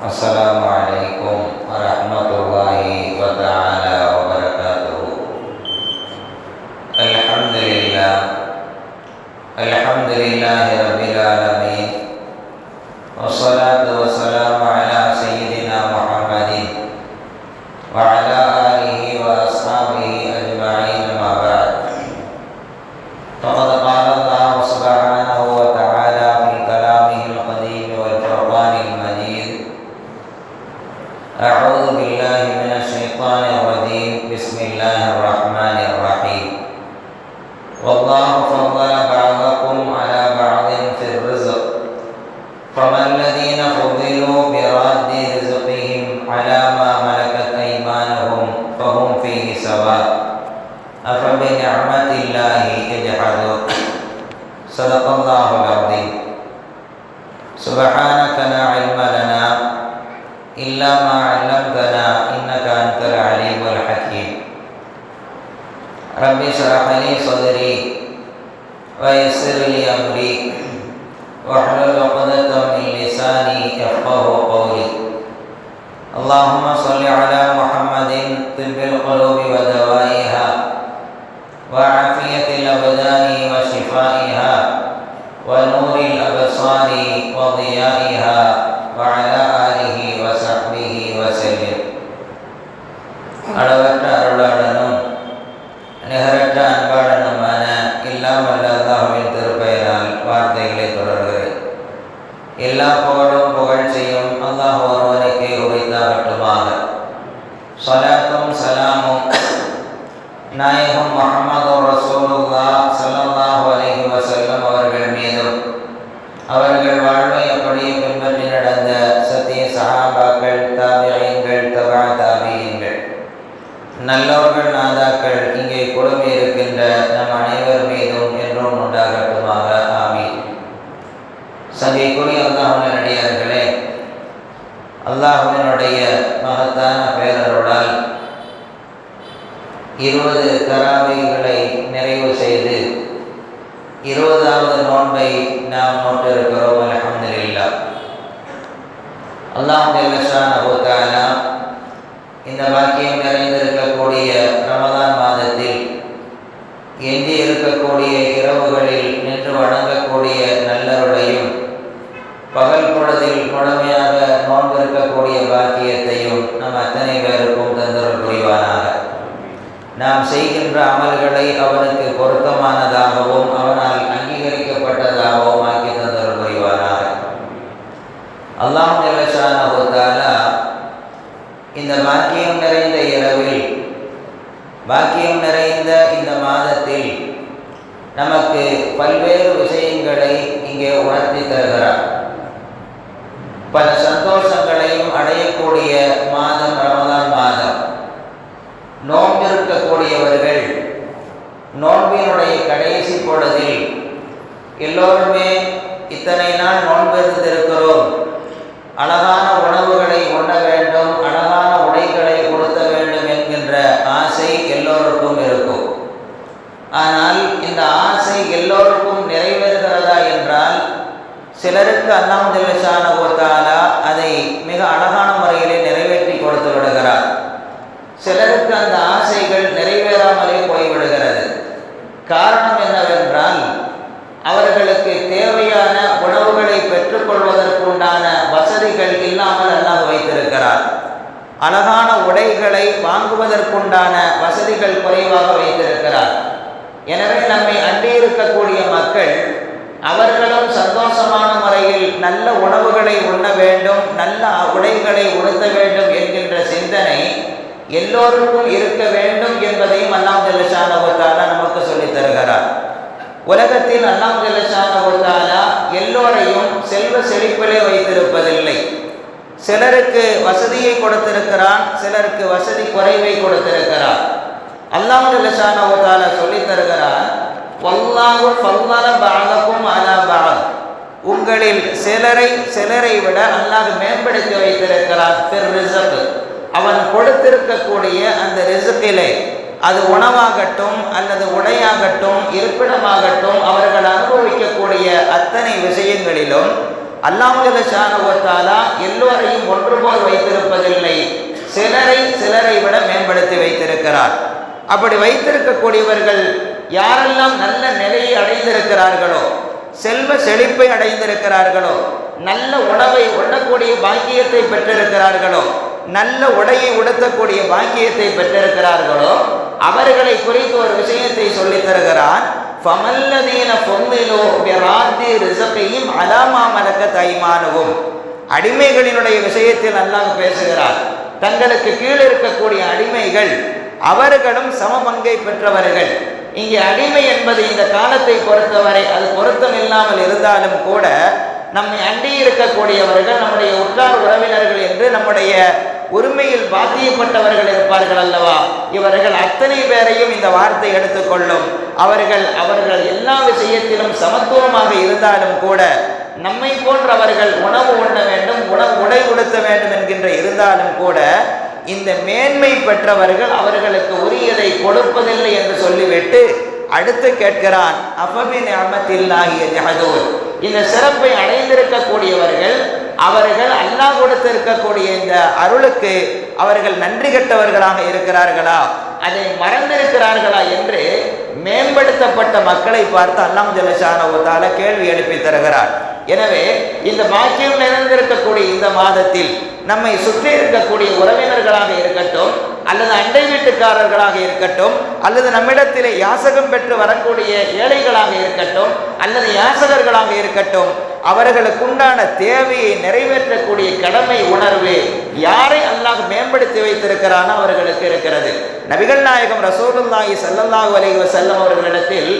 Assalamualaikum warahmatullahi wabarakatuh. Alhamdulillahi rabbil alamin. Wassalatu wassalamu ala sayyidina Muhammadin wa ala alihi wa ashabihi ajma'in, ma ba'd. Faqad qala Allah subhanahu wa ta'ala fi kalamihil qadim wal furqanil majid. A'udzu billahi minasy syaithanir rajim. Bismillahirrahmanirrahim. Wallahu faddala ba'dakum 'ala ba'din fil rizq. Faman ladhina fuddilu bi raddi rizqihim 'ala ma malakat aymanuhum fahum fihi sawa'. Afa bi ni'matillahi yajhadun. Shadaqallahul 'azim. Subhanaka la 'ilma lana illa ma 'allamtana innaka antal 'alimul hakim. Rabbi shrah li sadri wa yassir li amri wahlul 'uqdatam min lisani yafqahu qawli. Allahumma shalli 'ala Muhammadin tibbil qulubi wa dawaiha wa 'afiyatil abdani wa shifaiha wa nuril absari wa dhiyaiha wa 'ala alihi wa sahbihi wa sallim. அளவற்ற அருளாளனும் நிகரற்ற அன்பாளனுமான எல்லாம் வல்ல அல்லாஹ்வின் திருப்பெயரால் வார்த்தைகளை தொடர்கிறேன். எல்லா புகழும் புகழ்ச்சியும் அல்லாஹ் ஒருவனுக்கே உரித்தாகட்டுமாக. ஸலாத்தும் ஸலாமும் நாயகம் முஹம்மது ரசூலுல்லாஹ் ஸல்லல்லாஹு அலைஹி வஸல்லம் அவர்கள் மீதும், அவர்கள் வாழ்வை அப்படியே பின்பற்றி நடந்த சத்திய சஹாபாக்கள், தாபிஈன்கள், தபா தாபிஈன்கள், நல்லவர்கள், நாதாக்கள் இங்கே குழுமி இருக்கின்ற நம் அனைவர் மீதும் என்றும் உண்டாகட்டுமாக. ஆமீன். சங்கைக்குரிய அல்லாஹ்வின் அடியார்களே, அல்லாஹ்வினுடைய மகத்தான பேரருளால் 20 தராவீகளை நிறைவு செய்து 20வது நோன்பை நாம் நோட்டிருக்கிறோம். அல்ஹம்துலில்லாஹ். அல்லாஹ் ஜல்ல ஷானஹு தஆலா இந்த பாக்கியம் நிறைந்திருக்கக்கூடிய ரமதான் மாதத்தில் எஞ்சி இருக்கக்கூடிய இரவுகளில் நின்று வணங்கக்கூடிய நல்லருளையும், பகல் பொழுதில் முழுமையாக நோன்பு இருக்கக்கூடிய பாக்கியத்தையும் நம் அத்தனை பேருக்கும் தந்தருள் புரிவானாக. நாம் செய்கின்ற அமல்களை அவனுக்கு பொருத்தமானதாகவும் அவனால் அங்கீகரிக்கப்பட்டதாகவும் ஆக்கி தந்தருள் புரிவானாக. அல்லாஹ் ஜல்ல ஷானஹு தஆலா இந்த பாக்கியம் நிறைந்த இரவில், பாக்கியம் நிறைந்த இந்த மாதத்தில் நமக்கு பல்வேறு விஷயங்களை இங்கே உணர்த்தி தருகிறார். பல சந்தோஷங்களையும் அடையக்கூடிய மாதம் ரமதான் மாதம். நோன்பிருக்கக்கூடியவர்கள் நோன்பினுடைய கடைசி பொழுதில் எல்லோருமே இத்தனை நாள் நோன்பிருந்திருக்கிறோம், அழகான உணவுகளை உண்ண வேண்டும், அழகான உடைகளை உடுத்த வேண்டும் என்கின்ற ஆசை எல்லோருக்கும் இருக்கும். ஆனால் இந்த ஆசை எல்லோருக்கும் நிறைவேறுகிறதா என்றால், சிலருக்கு அல்லாஹ் ஜல்ல ஷானஹு தஆலா அதை மிக அழகான முறையிலே நிறைவேற்றி கொடுத்து விடுகிறார். சிலருக்கு அந்த ஆசைகள் நிறைவேறாமலே போய்விடுகிறது. காரணம் என்னவென்றால், அவர்களுக்கு தேவையான உணவுகளை பெற்றுக்கொள்வதற்குண்டான வசதிகள் இல்லாமல் அல்லாஹ் வைத்திருக்கிறார். அழகான உடைகளை வாங்குவதற்குண்டான வசதிகள் குறைவாக வைத்திருக்கிறார். எனவே நம்மை அண்டி இருக்கக்கூடிய மக்கள் அவர்களும் சந்தோஷமான முறையில் நல்ல உணவுகளை உண்ண வேண்டும், நல்ல உடைகளை உடுத்த வேண்டும் என்கின்ற சிந்தனை எல்லோருக்கும் இருக்க வேண்டும் என்பதையும் அல்லாஹ் ஜல்ல ஷானஹு தஆலா நமக்கு சொல்லித் தருகிறார். உலகத்தில் அல்லாஹ் ஜல்ல ஷானஹு தஆலா எல்லோரையும் செல்வ செழிப்பிலே வைத்திருப்பதில்லை. சிலருக்கு வசதியை கொடுத்திருக்கிறான், சிலருக்கு வசதி குறைவை கொடுத்திருக்கிறார். அல்லாஹ் ஜல்ல ஷானஹு தஆலா சொல்லித் தருகிறார், வல்லாஹு ஃபல்லல பஅதகும் அலா பஅத். உங்களில் சிலரை விட அல்லாஹ் மேம்படுத்தி வைத்திருக்கிறான். ஃபிர் ரிஸ்க், அவன் கொடுத்திருக்கக்கூடிய அந்த ரிஸ்கிலே, அது உணவாகட்டும் அல்லது உடையாகட்டும் இருப்பிடமாகட்டும் அவர்கள் அனுபவிக்கக்கூடிய அத்தனை விஷயங்களிலும் அல்லாஹ் ஜல்லஷானஹு வ தஆலா எல்லோரையும் ஒன்று போல் வைத்திருப்பதில்லை. சிலரை விட மேம்படுத்தி வைத்திருக்கிறார். அப்படி வைத்திருக்கக்கூடியவர்கள் யாரெல்லாம் நல்ல நிலையை அடைந்திருக்கிறார்களோ, செல்வ செழிப்பை அடைந்திருக்கிறார்களோ, நல்ல உணவை உண்ணக்கூடிய பாக்கியத்தை பெற்றிருக்கிறார்களோ, நல்ல உடையை உடுத்தக்கூடிய பாக்கியத்தை பெற்றிருக்கிறார்களோ, அவர்களை குறித்து ஒரு விஷயத்தை சொல்லித் தருகிறான். ஃபமல்லதீன ஃபும்மிலு பிராத்தி ரிஸகைஹிம் அலா மா மலக்கத் ஐமானுஹும். அடிமைகளினுடைய விஷயத்தில் அல்லாஹ் பேசுகிறார். தங்களுக்கு கீழ் இருக்கக்கூடிய அடிமைகள் அவர்களும் சம பங்கை பெற்றவர்கள். இங்கே அடிமை என்பது இந்த காலத்தை பொறுத்தவரை அது பொருத்தம் இல்லாமல் இருந்தாலும் கூட நம்மை அண்டி இருக்கக்கூடியவர்கள் நம்முடைய உற்றார் உறவினர்கள் என்று நம்முடைய உரிமையில் பாத்தியப்பட்டவர்கள் இருப்பார்கள் அல்லவா, இவர்கள் அத்தனை பேரையும் இந்த வார்த்தை எடுத்துக்கொள்ளும். அவர்கள் எல்லா விஷயத்திலும் சமத்துவமாக இருந்தாலும் கூட நம்மை போன்றவர்கள் உணவு உண்ண வேண்டும், உடை உடுத்த வேண்டும் என்கின்ற இருந்தாலும் கூட இந்த மேன்மை பெற்றவர்கள் அவர்களுக்கு உரியதை கொடுப்பதில்லை என்று சொல்லிவிட்டு அடுத்து கேட்கிறான், அஃபபி நிஅமத்தில்லாஹி யஜ்ஹதூன். இந்த சிறப்பை அடைந்திருக்கக்கூடியவர்கள் அவர்கள் அல்லாஹ் கொடுத்திருக்கக்கூடிய இந்த அருளுக்கு அவர்கள் நன்றி கெட்டவர்களாக இருக்கிறார்களா, அதை மறந்திருக்கிறார்களா என்று மேம்படுத்தப்பட்ட மக்களை பார்த்து அல்லாஹ் ஜல்லஷானஹு வ தஆலா கேள்வி எழுப்பி தருகிறார். எனவே இந்த பாக்கியம் நிறைந்திருக்கக்கூடிய இந்த மாதத்தில் நம்மை சுற்றி இருக்கக்கூடிய உறவினர்களாக இருக்கட்டும், அல்லது அண்டை வீட்டுக்காரர்களாக இருக்கட்டும், அல்லது நம்மிடத்திலே யாசகம் பெற்று வரக்கூடிய ஏழைகளாக இருக்கட்டும், அல்லது யாசகர்களாக இருக்கட்டும், அவர்களுக்குண்டான தேவையை நிறைவேற்றக்கூடிய கடமை உணர்வு யாரை அல்லாஹ் மேம்படுத்தி வைத்திருக்கிறானோ அவர்களுக்கு இருக்கிறது. நபிகள் நாயகம் ரசூலுல்லாஹி ஸல்லல்லாஹு அலைஹி வஸல்லம் அவர்களிடத்தில்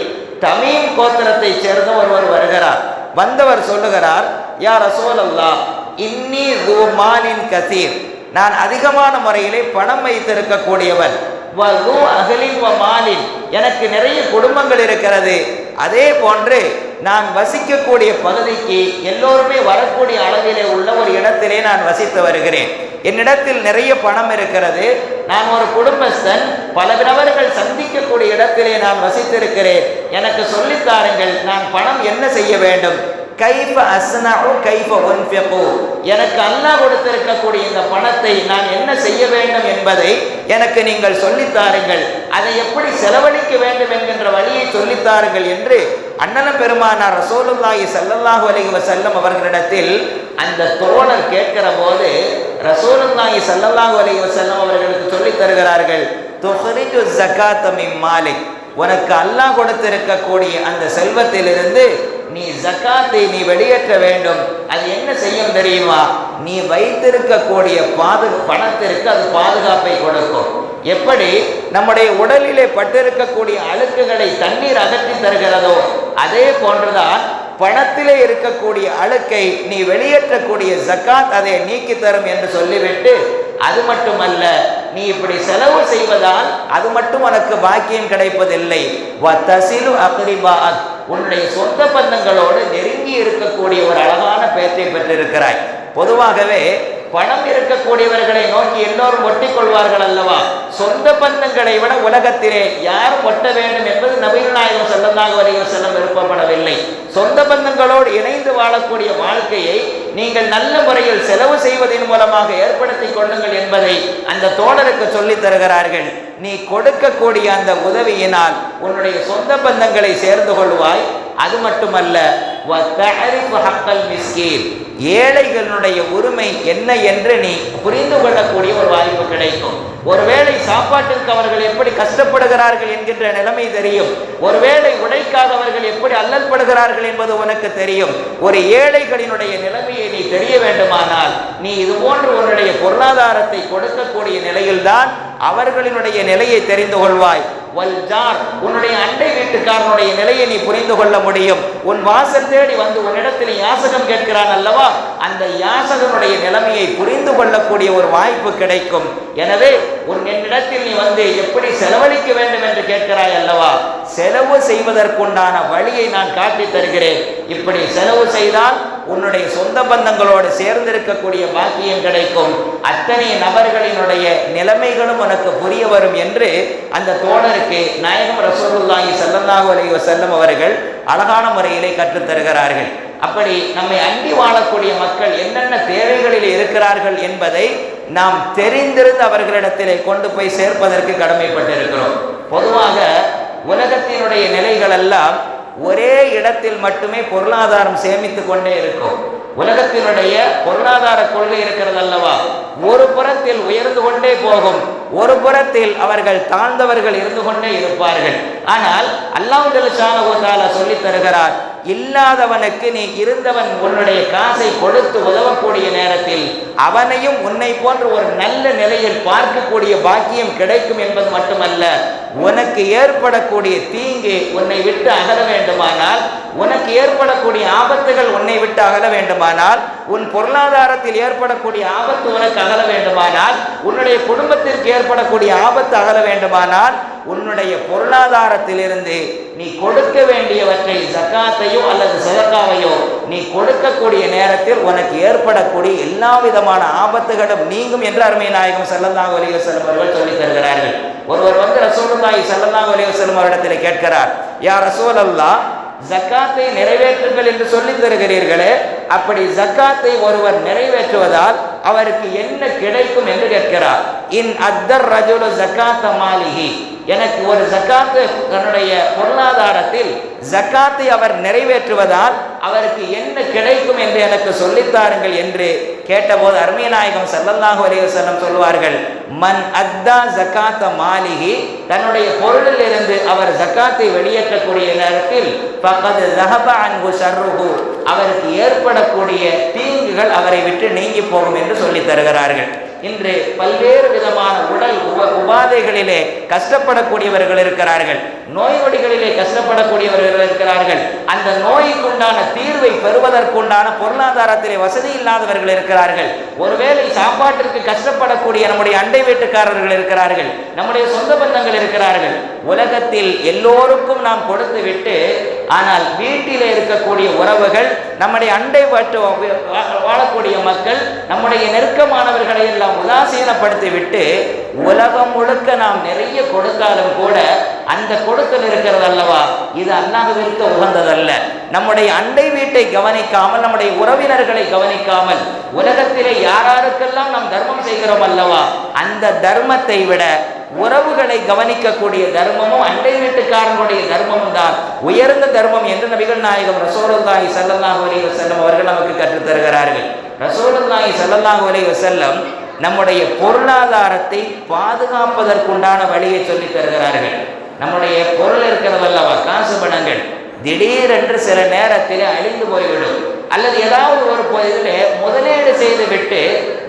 தமீம் கோத்திரத்தை சேர்ந்த ஒருவர் வருகிறார். வந்தவர் சொல்லுகிறார், யா ரசூலல்லாஹ் இன்னி து மாலின் கசீர், நான் அதிகமான முறையிலே பணம் வைத்திருக்கக்கூடியவன், வது அஹ்லின் வ மாலின், எனக்கு நிறைய குடும்பங்கள் இருக்கிறது, அதே போன்று நான் வசிக்கக்கூடிய பகுதிக்கு எல்லோருமே வரக்கூடிய அளவிலே உள்ள ஒரு இடத்திலே நான் வசித்து வருகிறேன். என்னிடத்தில் நிறைய பணம் இருக்கிறது, நான் ஒரு குடும்பஸ்தன், பல நபர்கள் சந்திக்கக்கூடிய இடத்திலே நான் வசித்திருக்கிறேன், எனக்கு சொல்லித்தாருங்கள், நான் பணம் என்ன செய்ய வேண்டும், கைஃப அஸ்னஉ கைஃப உன்ஃபிகு, எனக்கு அல்லாஹ் கொடுத்திருக்கக்கூடிய இந்த பணத்தை நான் என்ன செய்ய வேண்டும் என்பதை எனக்கு நீங்கள் சொல்லித்தாருங்கள், அதை எப்படி செலவழிக்க வேண்டும் என்கின்ற வழியை சொல்லித்தாருங்கள் என்று அண்ணலம் பெருமானார் ரசூலுல்லாஹி ஸல்லல்லாஹு அலைஹி வஸல்லம் அவர்களிடத்தில் அந்த தோழர் கேட்கிற போது ரசூலுல்லாஹி ஸல்லல்லாஹு அலைஹி வஸல்லம் அவர்களுக்கு சொல்லித் தருகிறார்கள், துஹ்ரிஜு ஸகாத மின் மாலிக், உனக்கு அல்லாஹ் கொடுத்திருக்கக்கூடிய அந்த செல்வத்திலிருந்து நீ ஜக்காத்தை நீ வெளியேற்ற வேண்டும். அது என்ன செய்யும் தெரியுமா, நீ வைத்திருக்கக்கூடிய பணத்திற்கு அது பாதுகாப்பை கொடுக்கும். எப்படி நம்முடைய உடலிலே பட்டிருக்கக்கூடிய அழுக்குகளை தண்ணீர் அகற்றி தருகிறதோ அதே போன்றுதான் பணத்திலே இருக்கக்கூடிய அழுக்கை நீ வெளியேற்றக்கூடிய ஜக்காத் அதை நீக்கி தரும் என்று சொல்லிவிட்டு, அது மட்டுமல்ல, நீ இப்படி செலவு செய்வதால் அது மட்டும் உனக்கு பாக்கியம் கிடைப்பதில்லை, வதசிலு அக்ரிபாஅக், உன்னுடைய சொந்த பந்தங்களோடு நெருங்கி இருக்கக்கூடிய ஒரு அழகான பேற்றை பெற்றிருக்கிறாய். பொதுவாகவே பணம் இருக்கக்கூடியவர்களை நோக்கி எல்லோரும் ஒட்டிக் கொள்வார்கள் அல்லவா, சொந்த பந்தங்களை விட உலகத்திலே யார் ஒட்ட வேண்டும் என்பது நபிகள் நாயகம் ஸல்லல்லாஹு அலைஹி வஸல்லம் விருப்பப்படவில்லை. சொந்த பந்தங்களோடு இணைந்து வாழக்கூடிய வாழ்க்கையை நீங்கள் நல்ல முறையில் செலவு செய்வதன் மூலமாக ஏற்படுத்தி கொள்ளுங்கள் என்பதை அந்த தோழருக்கு சொல்லித் தருகிறார்கள். நீ கொடுக்கக்கூடிய அந்த உதவியினால் உன்னுடைய சொந்த பந்தங்களை சேர்ந்து கொள்வாய். அது மட்டுமல்ல, ஏழைகளுடைய உரிமை என்ன என்று நீ புரிந்து கொள்ளக்கூடிய ஒரு வாய்ப்பு கிடைக்கும். ஒருவேளை சாப்பாட்டிற்கு அவர்கள் எப்படி கஷ்டப்படுகிறார்கள் என்கின்ற நிலைமை தெரியும், ஒருவேளை உடைக்காக அவர்கள் எப்படி அல்லல்படுகிறார்கள் என்பது உனக்கு தெரியும். ஒரு ஏழைகளினுடைய நிலைமையை நீ தெரிய வேண்டுமானால் நீ இது போன்று உன்னுடைய பொருளாதாரத்தை கொடுக்கக்கூடிய நிலையில்தான் அவர்களினுடைய நிலையை தெரிந்து கொள்வாய். வல்ஜார், உன்னுடைய அண்டை வீட்டுக்காரனுடைய நிலையை நீ புரிந்து கொள்ள முடியும். உன் வாசல் தேடி வந்து உன்னிடத்தில் யாசகம் கேட்கிறான் அல்லவா, அந்த யாசகனுடைய நிலைமையை புரிந்து கொள்ளக்கூடிய ஒரு வாய்ப்பு கிடைக்கும். எனவே என்னிடத்தில் நீ வந்து எப்படி செலவழிக்க வேண்டும் என்று கேட்கிறாய் அல்லவா, செலவு செய்வதற்குண்டான வழியை நான் காட்டி தருகிறேன். இப்படி செலவு செய்தால் உன்னுடைய சொந்த பந்தங்களோடு சேர்ந்திருக்கக்கூடிய பாக்கியம் கிடைக்கும். அத்தனை நபர்களினுடைய நிலைமைகளும் உனக்கு புரிய வரும் என்று அந்த தோழருக்கு நாயகம் ரசூலுல்லாஹி ஸல்லல்லாஹு அலைஹி வஸல்லம் அவர்கள் அழகான முறையிலே கற்றுத்தருகிறார்கள். அப்படி நம்மை அண்டி வாழக்கூடிய மக்கள் என்னென்ன தேவைகளில் இருக்கிறார்கள் என்பதை நாம் தெரிந்திருந்து அவர்களிடத்திலே கொண்டு போய் சேர்ப்பதற்கு கடமைப்பட்டிருக்கிறோம். பொதுவாக உலகத்தினுடைய நிலைகள் எல்லாம் ஒரே இடத்தில் மட்டுமே பொருளாதாரம் சேமித்து கொண்டே இருக்கும். உலகத்தினுடைய பொருளாதார கொள்கை இருக்கிறது அல்லவா, ஒரு புறத்தில் உயர்ந்து கொண்டே போகும், ஒரு புறத்தில் அவர்கள் தாழ்ந்தவர்கள் இருந்து கொண்டே இருப்பார்கள். ஆனால் அல்லாஹ் ஜல்ல ஷானஹு தஆலா சொல்லி தருகிறார், இல்லாதவனுக்கு நீ இருந்தவன் உன்னுடைய காசை கொடுத்து உதவக்கூடிய நேரத்தில் அவனையும் உன்னை போன்ற ஒரு நல்ல நிலையில் பார்க்கக்கூடிய பாக்கியம் கிடைக்கும் என்பது மட்டுமல்ல, உனக்கு ஏற்படக்கூடிய தீங்கு உன்னை விட்டு அகல வேண்டுமானால், உனக்கு ஏற்படக்கூடிய ஆபத்துகள் உன்னை விட்டு அகல வேண்டுமானால், உன் பொருளாதாரத்தில் ஏற்படக்கூடிய ஆபத்து உனக்கு அகல வேண்டுமானால், உன்னுடைய குடும்பத்திற்கு ஏற்படக்கூடிய ஆபத்து அகல வேண்டுமானால், உன்னுடைய பொருளாதாரத்திலிருந்து நீ கொடுக்க வேண்டியவற்றை ஜகாத்தையோ அல்லது சதகாவையோ நீ கொடுக்கக்கூடிய நேரத்தில் உனக்கு ஏற்படக்கூடிய எல்லா விதமான ஆபத்துகளும் நீங்கும் என்று அருமை நாயகம் ஸல்லல்லாஹு அலைஹி வஸல்லம் அவர்கள் சொல்லி தருகிறார்கள். ஒருவர் வந்து ரசூலுல்லாஹி ஸல்லல்லாஹு அலைஹி வஸல்லம் அவரிடத்தில் கேட்கிறார், யா ரசூலல்லாஹ், ஜக்காத்தை நிறைவேற்றுங்கள் என்று சொல்லி தருகிறீர்களே, அப்படி ஜக்காத்தை ஒருவர் நிறைவேற்றுவதால் அவருக்கு என்ன கிடைக்கும் என்று கேட்கிறார். இன் அத்தர் ரஜுல ஜக்காத்த மாலிஹி, எனக்கு ஒரு ஜக்காத்து தன்னுடைய பொருளாதாரத்தில் ஜக்காத்தை அவர் நிறைவேற்றுவதால் அவருக்கு என்ன கிடைக்கும் என்று எனக்கு சொல்லித்தாருங்கள் என்று கேட்டபோது அருமை நாயகம் ஸல்லல்லாஹு அலைஹி வஸல்லம் சொல்வார்கள், மன் அத்தா ஜக்காத்த மாலிஹி, தன்னுடைய பொருளில் இருந்து அவர் ஜக்காத்தை வெளியேற்றக்கூடிய நேரத்தில் ஃபகத் ஸஹப அன்ஹு ஷர்ருஹு, அவருக்கு ஏற்படக்கூடிய தீங்குகள் அவரை விட்டு நீங்கி போகும் என்று சொல்லி தருகிறார்கள். இன்று பல்வேறு விதமான உடல் உபாதைகளிலே கஷ்டப்படக்கூடியவர்கள் இருக்கிறார்கள், நோய் நொடிகளிலே கஷ்டப்படக்கூடியவர்கள் இருக்கிறார்கள். அந்த நோய்க்குண்டான தீர்வை பெறுவதற்குண்டான பொருளாதாரத்திலே வசதி இல்லாதவர்கள் இருக்கிறார்கள். ஒருவேளை சாப்பாட்டிற்கு கஷ்டப்படக்கூடிய நம்முடைய அண்டை வீட்டுக்காரர்கள் இருக்கிறார்கள், நம்முடைய சொந்த பந்தங்கள் இருக்கிறார்கள். உலகத்தில் எல்லோருக்கும் நாம் கொடுத்து விட்டு, ஆனால் வீட்டிலே இருக்கக்கூடிய உறவுகள், நம்முடைய அண்டை வாழக்கூடிய மக்கள், நம்முடைய நெருக்கமானவர்களை எல்லாம் உதாசீனப்படுத்தி விட்டு உலகம் முழுக்க நாம் நிறைய கொடுத்தாலும் கூட அந்த கொடுத்தல் இருக்கிறது அல்லவா, இது அல்லாஹ்விற்கு உகந்ததல்ல. நம்முடைய அண்டை வீட்டை கவனிக்காமல், நம்முடைய உறவினர்களை கவனிக்காமல், உலகத்திலே யாராருக்கெல்லாம் நாம் தர்மம் செய்கிறோம் அல்லவா, அந்த தர்மத்தை விட உறவுகளை கவனிக்கக்கூடிய தர்மமும் அண்டை வீட்டுக்காரனுடைய தர்மமும் தான் உயர்ந்த தர்மம் என்று நபிகள் நாயகம் ரசூலுல்லாஹி ஸல்லல்லாஹு அலைஹி வஸல்லம் அவர்கள் நமக்கு கற்றுத் தருகிறார்கள். ரசூலுல்லாஹி ஸல்லல்லாஹு அலைஹி வஸல்லம் நம்முடைய பொருளாதாரத்தை பாதுகாப்பதற்குண்டான வழியை சொல்லி தருகிறார்கள். நம்முடைய பொருள் இருக்கிறதல்லவா, காசு பணங்கள், திடீரென்று சில நேரத்தில் அழிந்து போய்விடும், அல்லது ஏதாவது ஒரு இதில் முதலீடு செய்து விட்டு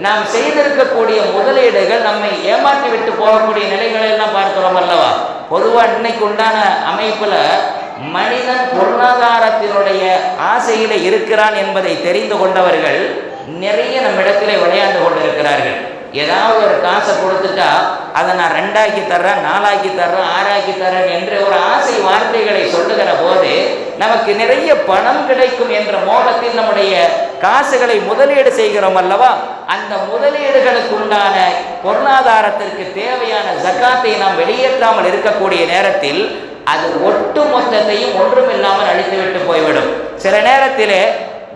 நாம் செய்திருக்கக்கூடிய முதலீடுகள் நம்மை ஏமாற்றி விட்டு போகக்கூடிய நிலைகளை எல்லாம் பார்க்கிறோம் அல்லவா. பொதுவாக இன்னைக்கு உண்டான அமைப்புல மனிதன் பொருளாதாரத்தினுடைய ஆசையில இருக்கிறான் என்பதை தெரிந்து கொண்டவர்கள் நிறைய நம்மிடத்திலே விளையாண்டு கொண்டிருக்கிறார்கள். ஏதாவது ஒரு காசை கொடுத்துட்டா அதை நான் 2 ஆக்கி தர்றேன், 4 ஆக்கி தர்றேன், 6 ஆக்கி தர்றேன் என்று ஒரு ஆசை வார்த்தைகளை சொல்லுகிற போது நமக்கு நிறைய பணம் கிடைக்கும் என்ற மோகத்தில் நம்முடைய காசுகளை முதலீடு செய்கிறோம் அல்லவா. அந்த முதலீடுகளுக்கு உண்டான பொருளாதாரத்திற்கு தேவையான ஜக்காத்தை நாம் வெளியேற்றாமல் இருக்கக்கூடிய நேரத்தில் அது ஒட்டு மொத்தத்தையும் ஒன்றுமில்லாமல் அழித்துவிட்டு போய்விடும். சில நேரத்திலே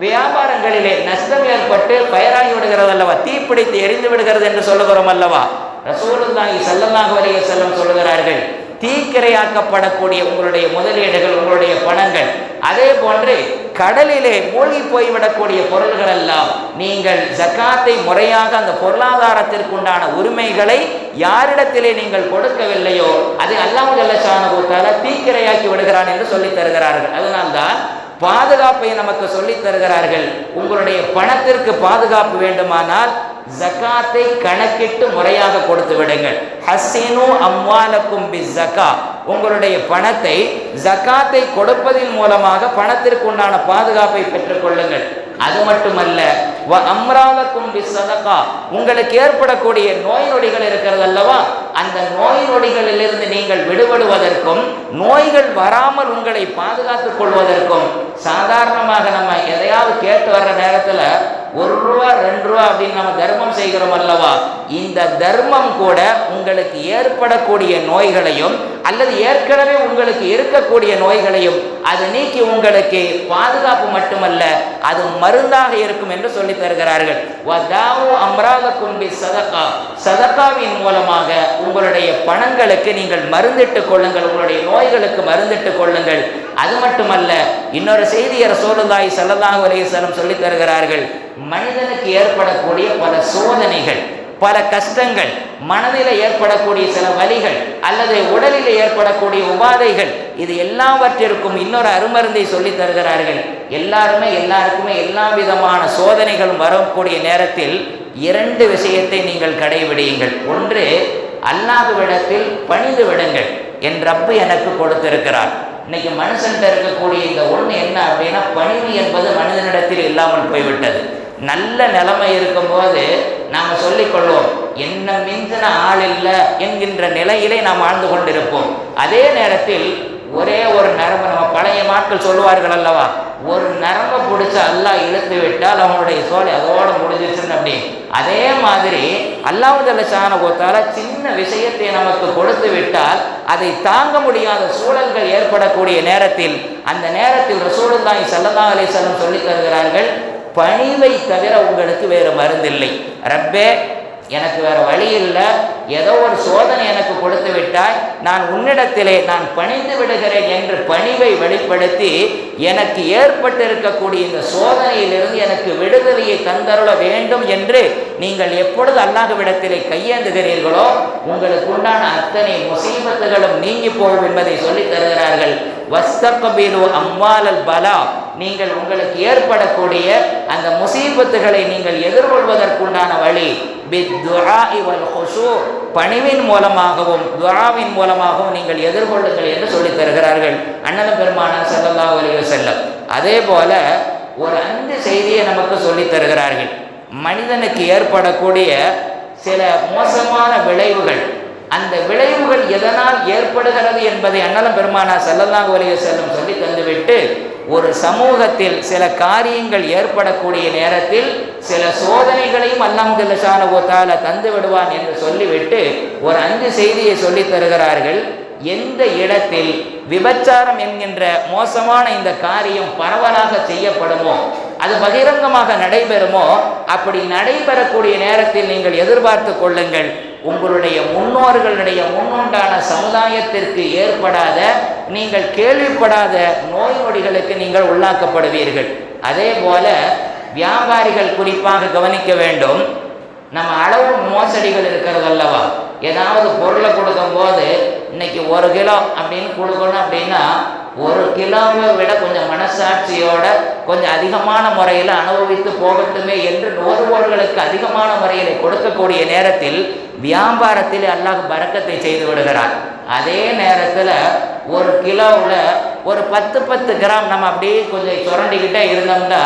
வியாபாரங்களிலே நஷ்டம் ஏற்பட்டு பயராகி விடுகிறது அல்லவா, தீப்பிடித்து எரிந்து விடுகிறது என்று சொல்லுகிறோம் அல்லவா. ரசூலுல்லாஹி ஸல்லல்லாஹு அலைஹி வஸல்லம் சொல்லுகிறார்கள், தீக்கிரையாக்கப்படக்கூடிய உங்களுடைய முதலீடுகள், உங்களுடைய பணங்கள், அதே போன்று கடலிலே மூழ்கி போய்விடக்கூடிய பொருள்கள் எல்லாம் நீங்கள் ஜக்காத்தை முறையாக அந்த பொருளாதாரத்திற்குண்டான உரிமைகளை யாரிடத்திலே நீங்கள் கொடுக்கவில்லையோ அது அல்லாஹ் ஜல்ல ஷானஹு தஆலா தீக்கிரையாக்கி விடுகிறான் என்று சொல்லி தருகிறார்கள். அதனால்தான் பாதுகாப்பை நமக்கு சொல்லி தருகிறார்கள். உங்களுடைய பணத்திற்கு பாதுகாப்பு வேண்டுமானால் ஜக்காத்தை கணக்கிட்டு முறையாக கொடுத்து விடுங்கள். ஹஸ்ஸினு அம்வாலக்கும் பிஸ்ஸகா, உங்களுடைய பணத்தை ஜக்காத்தை கொடுப்பதின் மூலமாக பணத்திற்கு உண்டான பாதுகாப்பை பெற்றுக் கொள்ளுங்கள். அது மட்டுமல்ல, வ அம்ராலக்கும் பிஸ்ஸதகா, உங்களுக்கு ஏற்படக்கூடிய நோய் நொடிகள் இருக்கிறது அல்லவா, அந்த நோய் நொடிகளிலிருந்து நீங்கள் விடுபடுவதற்கும் நோய்கள் வராமல் உங்களை பாதுகாத்துக் கொள்வதற்கும், சாதாரணமாக நம்ம எதையாவது கேட்டு வர்ற நேரத்தில் ரூபா 2 ரூபா அப்படின்னு நம்ம தர்மம் செய்கிறோம் அல்லவா, இந்த தர்மம் கூட உங்களுக்கு ஏற்படக்கூடிய நோய்களையும் அல்லது ஏற்கனவே உங்களுக்கு இருக்கக்கூடிய நோய்களையும் அது நீக்கி உங்களுக்கு பாதுகாப்பு மட்டுமல்ல, அது மருந்தாக இருக்கும் என்று சொல்லி தருகிறார்கள். சதகாவின் மூலமாக உங்களுடைய பணங்களுக்கு நீங்கள் மருந்திட்டுக் கொள்ளுங்கள், உங்களுடைய நோய்களுக்கு மருந்திட்டுக் கொள்ளுங்கள். அது மட்டுமல்ல, இன்னொரு செய்தியை ரசூலுல்லாஹி ஸல்லல்லாஹு அலைஹி வஸல்லம் சொல்லி தருகிறார்கள். மனிதனுக்கு ஏற்படக்கூடிய பல சோதனைகள், பல கஷ்டங்கள், மனதில் ஏற்படக்கூடிய சில வலிகள் அல்லது உடலில் ஏற்படக்கூடிய உபாதைகள், இது எல்லாவற்றிற்கும் இன்னொரு அருமருந்தை சொல்லி தருகிறார்கள். எல்லாருக்குமே எல்லா விதமான சோதனைகளும் வரக்கூடிய நேரத்தில் 2 விஷயத்தை நீங்கள் கடைபிடியுங்கள். ஒன்று, அல்லாஹ்விடத்தில் பணிந்து விடுங்கள். என் ரப்பு எனக்கு கொடுத்திருக்கிறார். இன்னைக்கு மனுஷன்கிட்ட இருக்கக்கூடிய இந்த ஒன்று என்ன அப்படின்னா, பணிவு என்பது மனிதனிடத்தில் இல்லாமல் போய்விட்டது. நல்ல நிலைமை இருக்கும்போது நாம் சொல்லிக்கொள்வோம், என்ன மிஞ்சின ஆள் இல்லை என்கின்ற நிலையிலே நாம் வாழ்ந்து கொண்டிருப்போம். அதே நேரத்தில் ஒரே ஒரு நரம்பு, நம்ம பழைய நாட்கள் சொல்லுவார்கள் அல்லவா, ஒரு நரம்பை பிடிச்சி அல்லாஹ் இழுத்து விட்டால் அவனுடைய சோலை அதோட முடிஞ்சிச்சுன்னு அப்படி. அதே மாதிரி அல்லாஹ் ஜல்ல ஷானஹு தஆலா சின்ன விஷயத்தை நமக்கு கொடுத்து விட்டால் அதை தாங்க முடியாத சூழல்கள் ஏற்படக்கூடிய நேரத்தில், அந்த நேரத்தில் ரசூலுல்லாஹி ஸல்லல்லாஹு அலைஹி வஸல்லம் சொல்லி தருகிறார்கள், பணிவை தவிர உங்களுக்கு வேறு மருந்தில்லை. ரப்பே, எனக்கு வேற வழி இல்லை, ஏதோ ஒரு சோதனை எனக்கு கொடுத்து விட்டாய், நான் உன்னிடத்திலே நான் பணிந்து விடுகிறேன் என்று பணிவை வெளிப்படுத்தி எனக்கு ஏற்பட்டு இருக்கக்கூடிய இந்த சோதனையிலிருந்து எனக்கு விடுதலையை தந்தருள வேண்டும் என்று நீங்கள் எப்பொழுது அல்லாஹ்விடத்திலே கையேந்துகிறீர்களோ உங்களுக்கு உண்டான அத்தனை முசீபத்துகளும் நீங்கி போகும் என்பதை சொல்லி தருகிறார்கள். வஸ்தக்பிலு அம்வாலல் பலா, நீங்கள் உங்களுக்கு ஏற்படக்கூடிய அந்த முசீபத்துகளை நீங்கள் எதிர்கொள்வதற்குண்டான வழி பித்துஆஇ வல் குஷூ, பணிவின் மூலமாகவும் துஆவின் மூலமாகவும் நீங்கள் எதிர்கொள்ளுங்கள் என்று சொல்லி தருகிறார்கள் அண்ணன் பெருமானார் ஸல்லல்லாஹு அலைஹி வஸல்லம். அதே போல ஒரு 5 செய்தியை நமக்கு சொல்லி தருகிறார்கள். மனிதனுக்கு ஏற்படக்கூடிய சில மோசமான விளைவுகள், அந்த விளைவுகள் எதனால் ஏற்படுகிறது என்பதை அண்ணன் பெருமானார் ஸல்லல்லாஹு அலைஹி வஸல்லம் சொல்லி தந்துவிட்டு, ஒரு சமூகத்தில் சில காரியங்கள் ஏற்படக்கூடிய நேரத்தில் சில சோதனைகளையும் அல்லாஹ் ஜல்ல ஷானஹு தஆலா தந்து விடுவான் என்று சொல்லிவிட்டு ஒரு 5 செய்தியை சொல்லி தருகிறார்கள். எந்த இடத்தில் விபச்சாரம் என்கின்ற மோசமான இந்த காரியம் பரவலாக செய்யப்படுமோ, அது பகிரங்கமாக நடைபெறுமோ, அப்படி நடைபெறக்கூடிய நேரத்தில் நீங்கள் எதிர்பார்த்து கொள்ளுங்கள், உங்களுடைய முன்னோர்களுடைய முன்னுண்டான சமுதாயத்திற்கு ஏற்படாத, நீங்கள் கேள்விப்படாத நோய் நொடிகளுக்கு நீங்கள் உள்ளாக்கப்படுவீர்கள். அதே போல வியாபாரிகள் குறிப்பாக கவனிக்க வேண்டும். நம்ம அளவு மோசடிகள் இருக்கிறது அல்லவா, ஏதாவது பொருளை கொடுக்கும் போது இன்னைக்கு 1 கிலோ அப்படின்னு கொடுக்கணும் அப்படின்னா 1 கிலோவை விட கொஞ்சம் மனசாட்சியோட கொஞ்சம் அதிகமான முறையில் அனுபவித்து போகட்டுமே என்று நுகர்வோர்களுக்கு அதிகமான முறையில் கொடுக்கக்கூடிய நேரத்தில் வியாபாரத்தில் அல்லாஹ் பரக்கத்தை செய்து விடுகிறார். அதே நேரத்தில் 1 கிலோவில் ஒரு 10 கிராம் நம்ம அப்படியே கொஞ்சம் சுரண்டிக்கிட்டே இருந்தோம்னா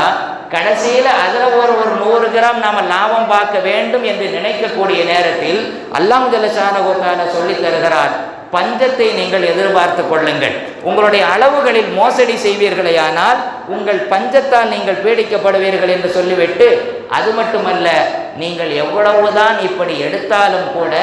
கடைசியில் அதில் ஒரு 100 கிராம் நாம் லாபம் பார்க்க வேண்டும் என்று நினைக்கக்கூடிய நேரத்தில் அல்லாஹ் ஜல்ல ஷானஹு தஆலா சொல்லி தருகிறார், பஞ்சத்தை நீங்கள் எதிர்பார்த்து கொள்ளுங்கள். உங்களுடைய அளவுகளில் மோசடி செய்வீர்களேயானால் உங்கள் பஞ்சத்தால் நீங்கள் பீடிக்கப்படுவீர்கள் என்று சொல்லிவிட்டு, அது மட்டுமல்ல, நீங்கள் எவ்வளவுதான் இப்படி எடுத்தாலும் கூட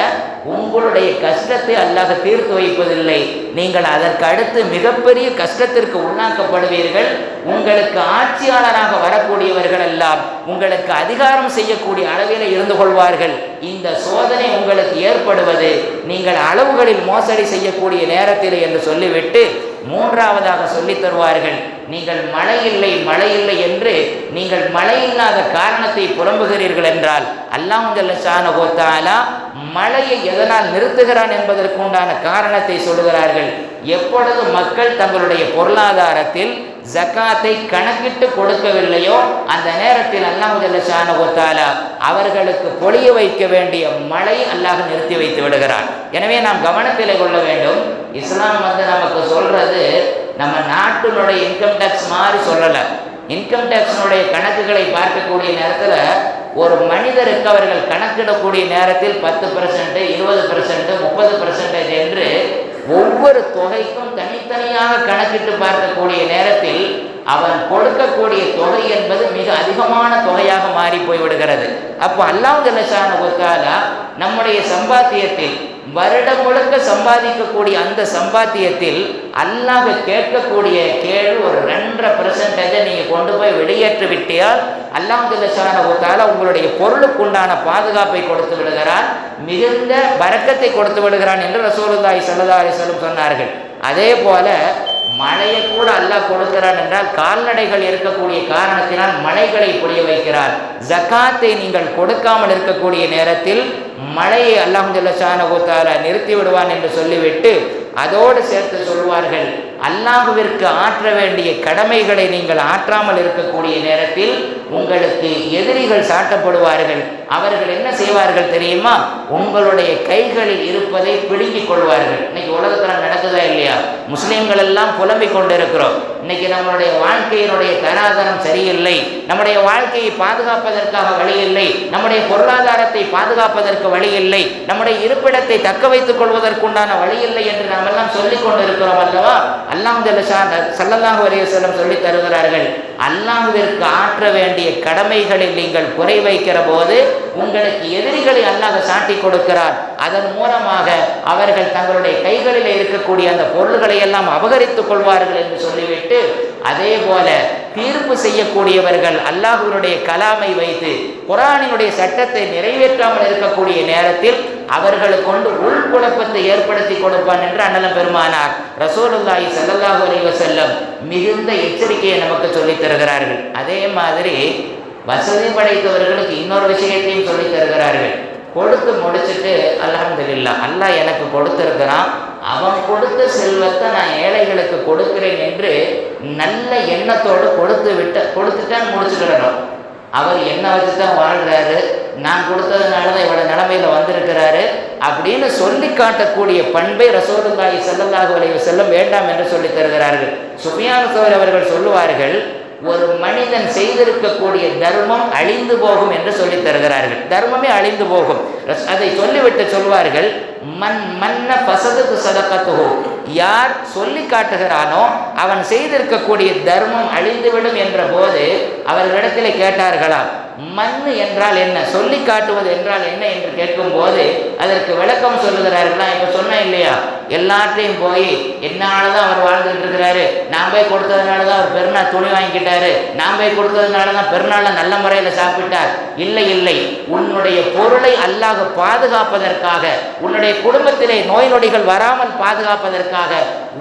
உங்களுடைய கஷ்டத்தை அல்லாஹ் தீர்த்து வைப்பதில்லை. நீங்கள் அதற்கு அடுத்து மிகப்பெரிய கஷ்டத்திற்கு உள்ளாக்கப்படுவீர்கள். உங்களுக்கு ஆட்சியாளராக வரக்கூடியவர்கள் எல்லாம் உங்களுக்கு அதிகாரம் செய்யக்கூடிய அளவில் இருந்து கொள்வார்கள். இந்த சோதனை உங்களுக்கு ஏற்படுவது நீங்கள் அளவுகளில் மோசடி செய்யக்கூடிய நேரத்தில் என்று சொல்லிவிட்டு 3ஆவதாக சொல்லி தருவார்கள், நீங்கள் மழை இல்லை என்று நீங்கள் மழை இல்லாத காரணத்தை புலம்புகிறீர்கள் என்றால் அல்லாஹ் ஜல்ல ஷானஹு தஆலா மழையை எதனால் நிறுத்துகிறான் என்பதற்கு உண்டான காரணத்தை சொல்லுகிறார்கள். எப்பொழுது மக்கள் தங்களுடைய பொருளாதாரத்தில் ஜக்காத்தை கணக்கிட்டு கொடுக்கவில்லையோ அந்த நேரத்தில் அல்லாஹ் ஜல்ல ஷானஹு தஆலா அவர்களுக்கு பொழிய வைக்க வேண்டிய மழை அல்லாஹ் நிறுத்தி வைத்து விடுகிறார். எனவே நாம் கவனத்தில் கொள்ள வேண்டும். இஸ்லாம் நமக்கு சொல்றது நம்ம நாட்டினுடைய இன்கம் டேக்ஸ் மாதிரி சொல்லலை. இன்கம் டேக்ஸினுடைய கணக்குகளை பார்க்கக்கூடிய நேரத்தில் ஒரு மனிதருக்கு அவர்கள் கணக்கிடக்கூடிய நேரத்தில் 10%, 20%, 30% என்று ஒவ்வொரு தொகைக்கும் தனித்தனியாக கணக்கிட்டு பார்க்கக்கூடிய நேரத்தில் அவன் கொடுக்கக்கூடிய தொகை என்பது மிக அதிகமான தொகையாக மாறி போய்விடுகிறது. அப்போ அல்லாஹ் ஜல்ல ஷானஹு வ தஆலா நம்முடைய சம்பாத்தியத்தில் வருடம் முழுக்க சம்பாதிக்கக்கூடிய அந்த சம்பாத்தியத்தில் அல்லாஹ் கேட்கக்கூடிய கேள்வி ஒரு 2.5% நீங்கள் கொண்டு போய் வெளியேற்றி விட்டியால் அல்லாஹ் ஜல்ல ஷானஹு வ தஆலா உங்களுடைய பொருளுக்குண்டான பாதுகாப்பை கொடுத்து விடுகிறான், மிகுந்த பரக்கத்தை கொடுத்து விடுகிறான் என்று ரசூலுல்லாஹி ஸல்லல்லாஹு அலைஹி வஸல்லம் சொன்னார்கள். அதே போல மழையை கூட அல்லாஹ் கொடுக்கிறான் என்றால் கால்நடைகள் இருக்கக்கூடிய காரணத்தினால் மழைகளை பொழிய வைக்கிறார். ஜகாத்தை நீங்கள் கொடுக்காமல் இருக்கக்கூடிய நேரத்தில் மழையை அல்லாஹ் ஜல்ல ஷானஹு வ தஆலா நிறுத்தி விடுவான் என்று சொல்லிவிட்டு அதோடு சேர்த்து சொல்வார்கள், அல்லாஹ்விற்கு ஆற்ற வேண்டிய கடமைகளை நீங்கள் ஆற்றாமல் இருக்கக்கூடிய நேரத்தில் உங்களுக்கு எதிரிகள் சாட்டப்படுவார்கள். அவர்கள் என்ன செய்வார்கள் தெரியுமா? உங்களுடைய கைகளில் இருப்பதை பிடுங்கிக் கொள்வார்கள். இன்னைக்கு உலகத்தில் நடக்குதா இல்லையா? முஸ்லீம்கள் எல்லாம் புலம்பிக் கொண்டிருக்கிறோம். இன்னைக்கு நம்மளுடைய வாழ்க்கையினுடைய தராதரம் சரியில்லை, நம்முடைய வாழ்க்கையை பாதுகாப்பதற்காக வழி இல்லை, நம்முடைய பொருளாதாரத்தை பாதுகாப்பதற்கு வழி இல்லை, நம்முடைய இருப்பிடத்தை தக்க வைத்துக் கொள்வதற்குண்டான வழி இல்லை என்று நாம் எல்லாம் சொல்லிக் கொண்டிருக்கிறோம் அல்லவா? அல்லாஹ் ஸல்லல்லாஹு அலைஹி வஸல்லம் சொல்லி தருகிறார்கள், அல்லாஹ்விற்கு ஆற்ற வேண்டிய கடமைகளில் நீங்கள் குறை வைக்கிற போது உங்களுக்கு எதிரிகளை அல்லாஹ் சாட்டி கொடுக்கிறார். அதன் மூலமாக அவர்கள் தங்களுடைய கைகளில் இருக்கக்கூடிய அந்த பொருள்களை எல்லாம் அபகரித்துக் கொள்வார்கள் என்று சொல்லிவிட்டு, அதே போல தீர்ப்பு செய்யக்கூடியவர்கள் அல்லாஹ்வினுடைய கலாமை வைத்து குர்ஆனினுடைய சட்டத்தை நிறைவேற்றாமல் இருக்கக்கூடிய நேரத்தில் அவர்களுக்கு கொண்டு உள்குழப்பத்தை ஏற்படுத்தி கொடுப்பான் என்று அண்ணலம் பெருமானார் ரசூலுல்லாஹி ஸல்லல்லாஹு அலைஹி வஸல்லம் மிகுந்த எச்சரிக்கையை நமக்கு சொல்லித் தருகிறார்கள். அதே மாதிரி வசதி படைத்தவர்களுக்கு இன்னொரு விஷயத்தையும் சொல்லித் தருகிறார்கள். கொடுத்து முடிச்சுட்டு அல்ஹம்துலில்லாஹ் அல்லாஹ் எனக்கு கொடுத்திருக்கிறான், அவன் கொடுத்த செல்வத்தை நான் ஏழைகளுக்கு கொடுக்கிறேன் என்று நல்ல எண்ணத்தோடு கொடுத்துட்டான் முடிச்சுக்கிடணும். அவர் என்ன வச்சு தான் வாழ்கிறாரு, நான் கொடுத்ததுனால தான் இவ்வளோ நிலைமையில் வந்திருக்கிறாரு அப்படின்னு சொல்லி காட்டக்கூடிய பண்பை ரசூலுல்லாஹி ஸல்லல்லாஹு அலைஹி வஸல்லம் வேண்டாம் என்று சொல்லித் தருகிறார்கள். சுஃபியான் சௌரி அவர்கள் சொல்லுவார்கள், ஒரு மனிதன் செய்திருக்கக்கூடிய தர்மம் அழிந்து போகும் என்று சொல்லித் தருகிறார்கள். தர்மமே அழிந்து போகும். அதை சொல்லிவிட்டு சொல்வார்கள், மன்ன ஃபஸதத்து ஸதகத்துஹு, யார் சொல்லி காட்டுகிறானோ அவன் செய்திருக்கக்கூடிய தர்மம் அழிந்துவிடும் என்ற போது அவர்களிடத்தில் கேட்டார்களாம், மண்ணு என்றால் என்ன, சொல்லி காட்டுவது என்றால் என்ன என்று கேட்கும் போது அதற்கு விளக்கம் சொல்லுகிறார்களா? இப்போ சொன்னேன் இல்லையா, எல்லாத்தையும் போய் என்னாலதான் அவர் வாழ்ந்துட்டு இருக்கிறாரு, நான் போய் கொடுத்ததுனால தான் அவர் பெருநாள் துணி வாங்கிக்கிட்டாரு, நான் போய் கொடுத்ததுனால தான் பெருநாளை நல்ல முறையில் சாப்பிட்டார். இல்லை இல்லை, உன்னுடைய பொருளை அல்லாஹ் பாதுகாப்பதற்காக, உன்னுடைய குடும்பத்திலே நோய் நொடிகள் வராமல் பாதுகாப்பதற்காக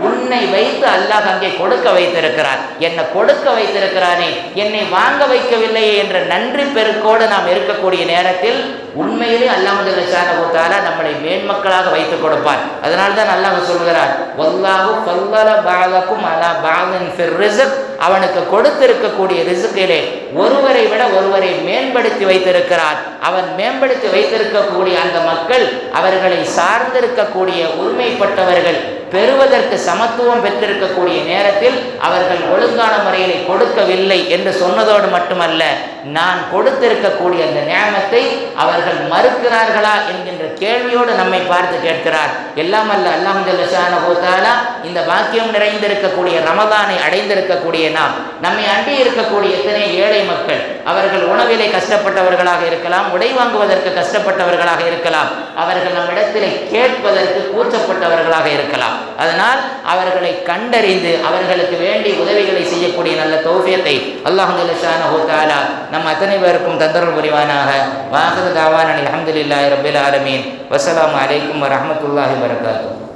உன்னை வைத்து அல்லாஹ் அங்கே கொடுக்க வைத்திருக்கிறார். என்னை கொடுக்க வைத்திருக்கிறானே, என்னை வாங்க வைக்கவில்லையே என்ற நன்றி பெருக்கோடு நாம் இருக்கக்கூடிய நேரத்தில் உண்மையிலே அல்லாஹ் ஜல்ல ஷானஹு வ தஆலா நம்மளை மேன்மக்களாக வைத்துக் கொடுப்பார். அதனால தான் அல்லாஹ் சொல்கிறார், வல்லாஹு ஃபல்லல பஅலக்கும் அலா பஅலின் ஃபிர் ரிஸ்க், அவனுக்கு கொடுத்திருக்கக்கூடிய ரிஸ்கிலே ஒருவரை விட ஒருவரை மேம்படுத்தி வைத்திருக்கிறார். அவன் மேம்படுத்தி வைத்திருக்கக்கூடிய அந்த மக்கள் அவர்களை சார்ந்திருக்கக்கூடிய உரிமைப்பட்டவர்கள் பெறுவதற்கு சமத்துவம் பெற்றிருக்கக்கூடிய நேரத்தில் அவர்கள் ஒழுங்கான முறையில் கொடுக்கவில்லை என்று சொன்னதோடு மட்டுமல்ல, நான் கொடுத்திருக்கக்கூடிய அந்த நியாமத்தை அவர்கள் மறுக்கிறார்களா என்கின்ற கேள்வியோடு நம்மை பார்த்து கேட்கிறார். எல்லாம் அல்ல அல்லாஹ் ஜல்ல ஷானஹு வ தஆலா இந்த பாக்கியம் நிறைந்திருக்கக்கூடிய ரமதானை அடைந்திருக்கக்கூடிய நாம், நம்மை அண்டி இருக்கக்கூடிய எத்தனை ஏழை மக்கள், அவர்கள் உணவிலே கஷ்டப்பட்டவர்களாக இருக்கலாம், உடை வாங்குவதற்கு கஷ்டப்பட்டவர்களாக இருக்கலாம், அவர்கள் நம்மிடத்தில் கேட்பதற்கு கூச்சப்பட்டவர்களாக இருக்கலாம். அதனால் அவர்களை கண்டறிந்து அவர்களுக்கு வேண்டிய உதவிகளை செய்யக்கூடிய நல்ல தௌஃபீகை அல்லாஹ் ஜல்ல ஷானஹு வ தஆலா நம் அத்தனை பேருக்கும் தந்தருள் புரிவானாக. வாஹிரு தாவானா அல்ஹம்துலில்லாஹி ரப்பில் ஆலமீன். வஸ்ஸலாமு அலைக்கும் வரஹ்மத்துல்லாஹி வபரகாத்துஹு.